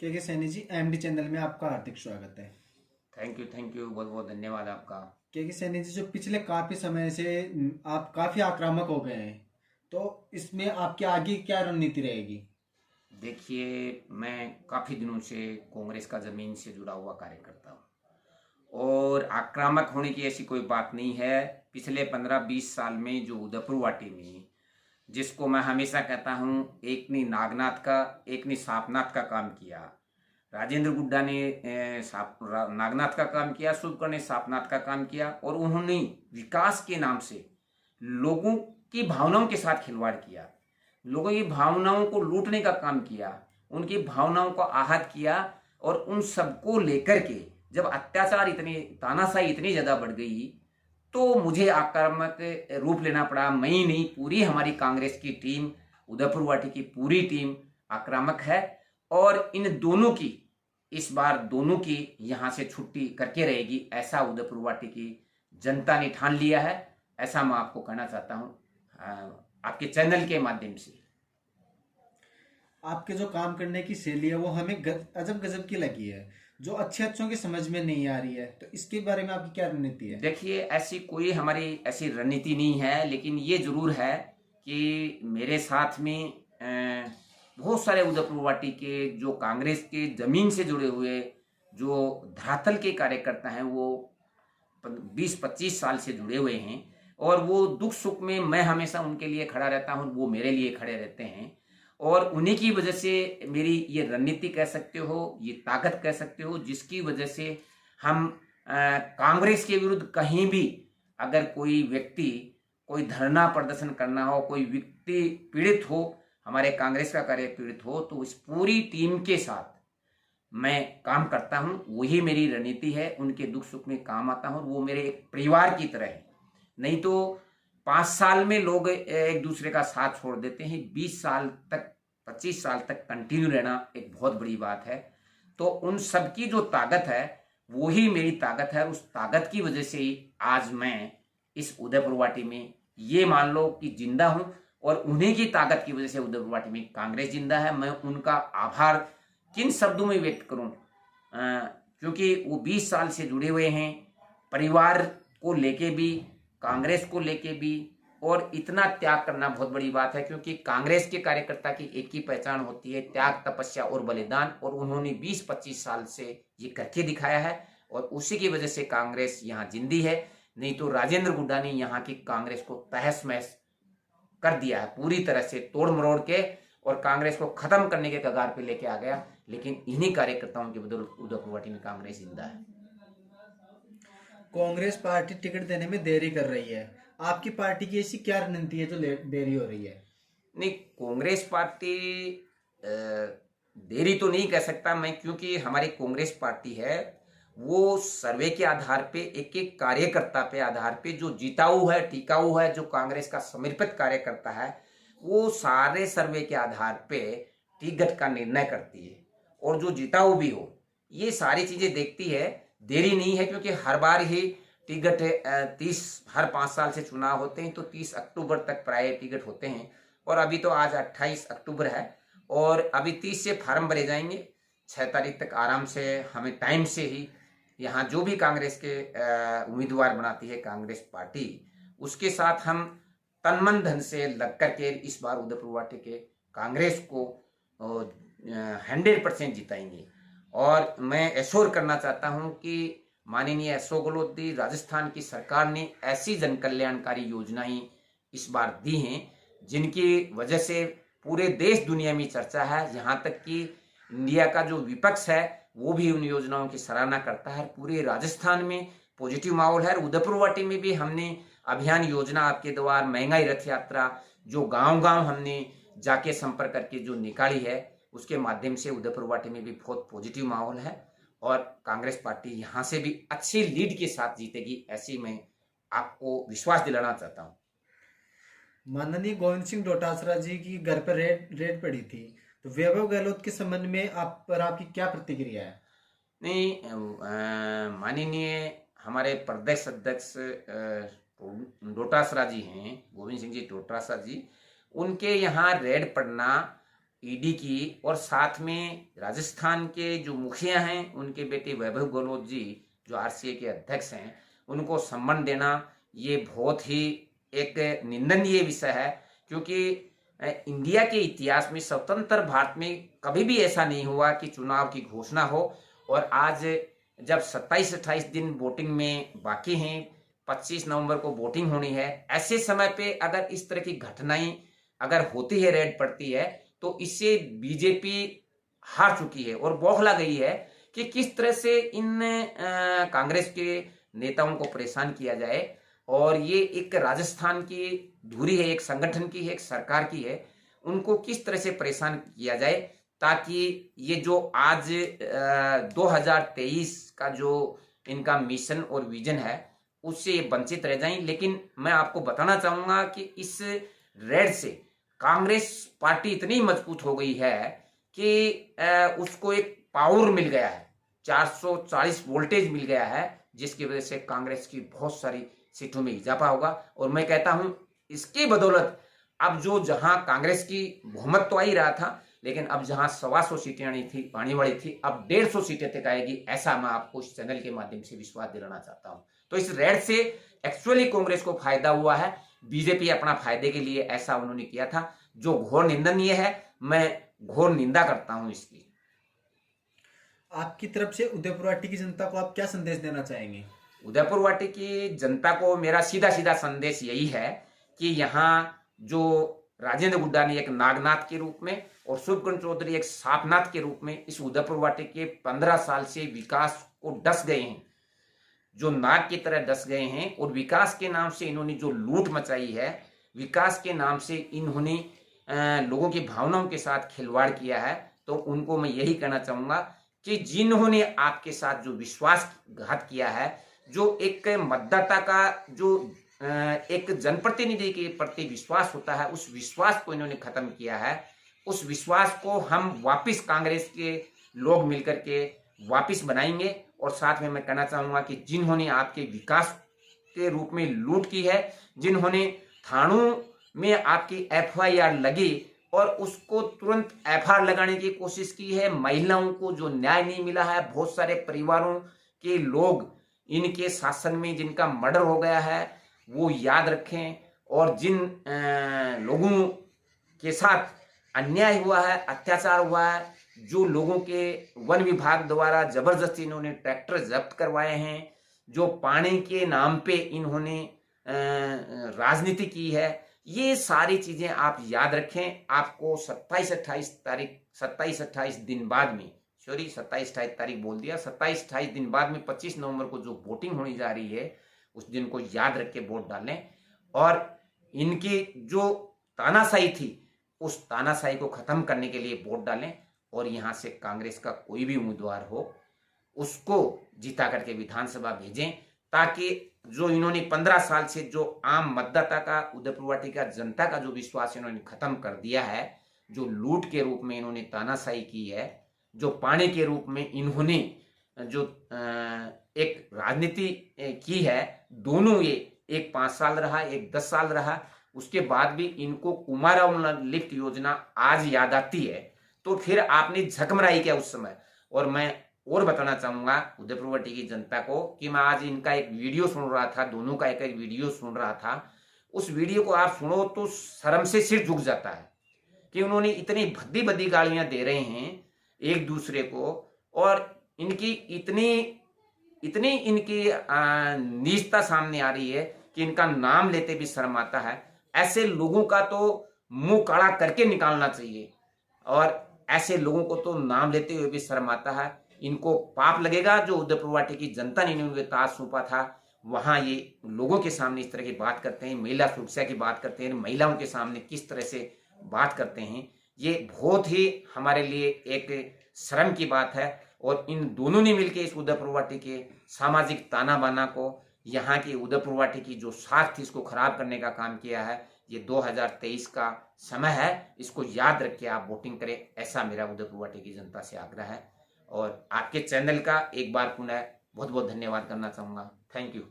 के Saini ji, MD channel में आपका हार्दिक स्वागत है। थैंक यू बहुत बहुत धन्यवाद आपका। के सैनी जी, जो पिछले काफी समय से आप काफी आक्रामक हो गए हैं, तो इसमें आपकी आगे क्या रणनीति रहेगी? देखिए, मैं काफ़ी दिनों से कांग्रेस का ज़मीन से जुड़ा हुआ कार्यकर्ता हूँ और आक्रामक होने की ऐसी कोई बात नहीं है। पिछले 15-20 साल में जो उदयपुर वाटी में, जिसको मैं हमेशा कहता हूँ, एक ने नागनाथ का एक ने सापनाथ का काम किया। राजेंद्र गुड्डा ने नागनाथ का काम किया, शुभकर ने सापनाथ का काम किया और उन्होंने विकास के नाम से लोगों की भावनाओं के साथ खिलवाड़ किया, लोगों की भावनाओं को लूटने का काम किया, उनकी भावनाओं को आहत किया। और उन सबको लेकर के जब अत्याचार इतनी तानाशाही इतनी ज़्यादा बढ़ गई तो मुझे आक्रामक रूप लेना पड़ा। मैं ही नहीं, पूरी हमारी कांग्रेस की टीम, उदयपुर वाटी की पूरी टीम आक्रामक है। और इन दोनों की, इस बार दोनों की यहाँ से छुट्टी करके रहेगी, ऐसा उदयपुर वाटी की जनता ने ठान लिया है। ऐसा मैं आपको कहना चाहता हूँ आपके चैनल के माध्यम से। आपके जो काम करने की शैली है वो हमें अजब गजब की लगी है, जो अच्छे अच्छों की समझ में नहीं आ रही है। तो इसके बारे में आपकी क्या रणनीति है? देखिए, ऐसी कोई हमारी ऐसी रणनीति नहीं है, लेकिन ये जरूर है कि मेरे साथ में बहुत सारे उदयपुर वाटी के जो कांग्रेस के जमीन से जुड़े हुए जो धरातल के कार्यकर्ता हैं, वो 20-25 साल से जुड़े हुए हैं। और वो दुख सुख में मैं हमेशा उनके लिए खड़ा रहता हूँ, वो मेरे लिए खड़े रहते हैं। और उन्हीं की वजह से मेरी ये रणनीति कह सकते हो, ये ताकत कह सकते हो, जिसकी वजह से हम कांग्रेस के विरुद्ध कहीं भी अगर कोई व्यक्ति कोई धरना प्रदर्शन करना हो, कोई व्यक्ति पीड़ित हो, हमारे कांग्रेस का कार्य पीड़ित हो, तो इस पूरी टीम के साथ मैं काम करता हूं। वही मेरी रणनीति है, उनके दुख सुख में काम आता हूं। वो मेरे एक परिवार की तरह है। नहीं तो 5 साल में लोग एक दूसरे का साथ छोड़ देते हैं, 20 साल तक 25 साल तक कंटिन्यू रहना एक बहुत बड़ी बात है। तो उन सबकी जो ताकत है वही मेरी ताकत है। उस ताकत की वजह से ही आज मैं इस उदयपुर वाटी में ये मान लो कि जिंदा हूं। और उन्हीं की ताकत की वजह से उदयपुर वाटी में कांग्रेस जिंदा है। मैं उनका आभार किन शब्दों में व्यक्त करूं, क्योंकि वो 20 साल से जुड़े हुए हैं, परिवार को लेके भी, कांग्रेस को लेके भी। और इतना त्याग करना बहुत बड़ी बात है, क्योंकि कांग्रेस के कार्यकर्ता की एक ही पहचान होती है, त्याग, तपस्या और बलिदान। और उन्होंने 20-25 साल से ये करके दिखाया है और उसी की वजह से कांग्रेस यहाँ जिंदी है। नहीं तो राजेंद्र गुड्डा ने यहाँ की कांग्रेस को तहस महस कर दिया है, पूरी तरह से तोड़ मरोड़ के, और कांग्रेस को खत्म करने के कगार पे लेके आ गया। लेकिन इन्हीं कार्यकर्ताओं के बदौलत उदयपुर वाटी में कांग्रेस जिंदा है। कांग्रेस पार्टी टिकट देने में देरी कर रही है, आपकी पार्टी की ऐसी क्या रणनीति है जो देरी हो रही है? नहीं, कांग्रेस पार्टी देरी तो नहीं कह सकता मैं, क्योंकि हमारी कांग्रेस पार्टी है वो सर्वे के आधार पे, एक एक कार्यकर्ता पे आधार पे, जो जिताऊ है, टिकाऊ है, जो कांग्रेस का समर्पित कार्यकर्ता है, वो सारे सर्वे के आधार पे टिकट का निर्णय करती है। और जो जिताऊ भी हो, ये सारी चीजें देखती है। देरी नहीं है, क्योंकि हर बार ही टिकट 30, हर 5 साल से चुनाव होते हैं तो 30 अक्टूबर तक प्राय टिकट होते हैं। और अभी तो आज 28 अक्टूबर है और अभी 30 से फार्म भरे जाएंगे। 6 तारीख तक आराम से हमें टाइम से ही यहाँ जो भी कांग्रेस के उम्मीदवार बनाती है कांग्रेस पार्टी, उसके साथ हम तन मन धन से लग करके इस बार उदयपुर वाटी के कांग्रेस को 100% जिताएंगे। और मैं एश्योर करना चाहता हूं कि माननीय अशोक गहलोत जी, राजस्थान की सरकार ने ऐसी जन कल्याणकारी योजनाएं इस बार दी हैं जिनकी वजह से पूरे देश दुनिया में चर्चा है। यहाँ तक कि इंडिया का जो विपक्ष है वो भी उन योजनाओं की सराहना करता है। पूरे राजस्थान में पॉजिटिव माहौल है। उदयपुर वाटी में भी हमने अभियान योजना आपके द्वार, महंगाई रथ यात्रा, जो गांव गांव हमने जाके संपर्क करके जो निकाली है, उसके माध्यम से उदयपुर वाटी में भी बहुत पॉजिटिव माहौल है। और कांग्रेस पार्टी यहाँ से भी अच्छी लीड के साथ जीतेगी, ऐसी मैं आपको विश्वास दिलाना चाहता हूँ। माननीय गोविंद सिंह डोटासरा जी की घर पर रेड रेड पड़ी थी, तो वैभव गहलोत के संबंध में आप पर आपकी क्या प्रतिक्रिया है? नहीं, माननीय हमारे प्रदेश अध्यक्ष डोटासरा जी हैं, गोविंद सिंह जी डोटासरा जी, उनके यहाँ रेड पड़ना ईडी की और साथ में राजस्थान के जो मुखिया हैं उनके बेटे वैभव गहलोत जी जो आरसीए के अध्यक्ष हैं उनको सम्मान देना ये बहुत ही एक निंदनीय विषय है, क्योंकि इंडिया के इतिहास में स्वतंत्र भारत में कभी भी ऐसा नहीं हुआ कि चुनाव की घोषणा हो और आज जब 27-28 दिन वोटिंग में बाकी हैं, 25 नवंबर को वोटिंग होनी है, ऐसे समय पे अगर इस तरह की घटनाएं अगर होती है, रेड पड़ती है, तो इससे बीजेपी हार चुकी है और बौखला गई है कि किस तरह से इन कांग्रेस के नेताओं को परेशान किया जाए। और ये एक राजस्थान की धुरी है, एक संगठन की है, एक सरकार की है, उनको किस तरह से परेशान किया जाए ताकि ये जो आज 2023 का जो इनका मिशन और विजन है उससे वंचित रह जाएं। लेकिन मैं आपको बताना चाहूंगा कि इस रेड से कांग्रेस पार्टी इतनी मजबूत हो गई है कि उसको एक पावर मिल गया है, 440 वोल्टेज मिल गया है, जिसकी वजह से कांग्रेस की बहुत सारी सीटों में इजाफा होगा। और मैं कहता हूं इसकी बदौलत अब जो जहां कांग्रेस की बहुमत तो आ ही रहा था, लेकिन अब जहां 125 सीटें आने वाली थी, अब 150 सीटें तक आएगी, ऐसा मैं आपको इस चैनल के माध्यम से विश्वास दिलाना चाहता हूं। तो इस रेड से एक्चुअली कांग्रेस को फायदा हुआ है, बीजेपी अपना फायदे के लिए ऐसा उन्होंने किया था, जो घोर निंदनीय है। मैं घोर निंदा करता हूं इसकी। आपकी तरफ से उदयपुर वाटी की जनता को आप क्या संदेश देना चाहेंगे? उदयपुर वाटी की जनता को मेरा सीधा सीधा संदेश यही है कि यहाँ जो राजेंद्र गुड्डा ने एक नागनाथ के रूप में और शुभकर्ण चौधरी एक सापनाथ के रूप में इस उदयपुर वाटी के 15 साल से विकास को डस गए हैं, जो नाग की तरह डस गए हैं, और विकास के नाम से इन्होंने जो लूट मचाई है, विकास के नाम से इन्होंने लोगों की भावनाओं के साथ खिलवाड़ किया है, तो उनको मैं यही कहना चाहूंगा कि जिन्होंने आपके साथ जो विश्वासघात किया है, जो एक मतदाता का जो एक जनप्रतिनिधि के प्रति विश्वास होता है, उस विश्वास को इन्होंने खत्म किया है। उस विश्वास को हम वापस कांग्रेस के लोग मिलकर के वापस बनाएंगे। और साथ में मैं कहना चाहूंगा कि जिन्होंने आपके विकास के रूप में लूट की है, जिन्होंने थानों में आपकी एफआईआर लगी और उसको तुरंत एफआईआर लगाने की कोशिश की है, महिलाओं को जो न्याय नहीं मिला है, बहुत सारे परिवारों के लोग इनके शासन में जिनका मर्डर हो गया है वो याद रखें। और जिन लोगों के साथ अन्याय हुआ है, अत्याचार हुआ है, जो लोगों के वन विभाग द्वारा जबरदस्ती इन्होंने ट्रैक्टर जब्त करवाए हैं, जो पानी के नाम पे इन्होंने राजनीति की है, ये सारी चीजें आप याद रखें। आपको 27-28 दिन बाद में, सॉरी 27-28 तारीख बोल दिया, 27-28 दिन बाद में 25 नवंबर को जो वोटिंग होने जा रही है, उस दिन को याद रख के वोट डालें। और इनकी जो तानाशाही थी, उस तानाशाही को खत्म करने के लिए वोट डालें। और यहां से कांग्रेस का कोई भी उम्मीदवार हो उसको जिता करके विधानसभा भेजें, ताकि जो इन्होंने 15 साल से जो आम मतदाता का, उदयपुर वाटी का जनता का जो विश्वास इन्होंने खत्म कर दिया है, जो लूट के रूप में इन्होंने तानाशाही की है, जो पानी के रूप में इन्होंने जो एक राजनीति की है, दोनों ये एक 5 साल रहा, एक 10 साल रहा, उसके बाद भी इनको कुमारां लिफ्ट योजना आज याद आती है, तो फिर आपने झकमराई क्या उस समय। और मैं और बताना चाहूंगा उदयपुर वाटी की जनता को कि मैं आज इनका एक वीडियो सुन रहा था, दोनों का एक वीडियो सुन रहा था। उस वीडियो को आप सुनो तो शर्म से सिर झुक जाता है कि उन्होंने इतनी भद्दी भद्दी गालियां दे रहे हैं एक दूसरे को, और इनकी इतनी इनकी नीचता सामने आ रही है कि इनका नाम लेते भी शर्म आता है। ऐसे लोगों का तो मुंह काला करके निकालना चाहिए, और ऐसे लोगों को तो नाम लेते हुए भी शर्म आता है। इनको पाप लगेगा जो उदयपुर वाटी की जनता ने उनके ताज सौंपा था, वहां ये लोगों के सामने इस तरह की बात करते हैं, महिला सुरक्षा की बात करते हैं, महिलाओं के सामने किस तरह से बात करते हैं, ये बहुत ही हमारे लिए एक शर्म की बात है। और इन दोनों ने मिलकर इस उदयपुर वाटी के सामाजिक ताना बाना को, यहाँ की उदयपुर वाटी की जो साख थी, इसको खराब करने का काम किया है। ये 2023 का समय है, इसको याद रख के आप वोटिंग करें, ऐसा मेरा उदयपुर वाटी की जनता से आग्रह है। और आपके चैनल का एक बार पुनः बहुत बहुत धन्यवाद करना चाहूंगा। Thank you.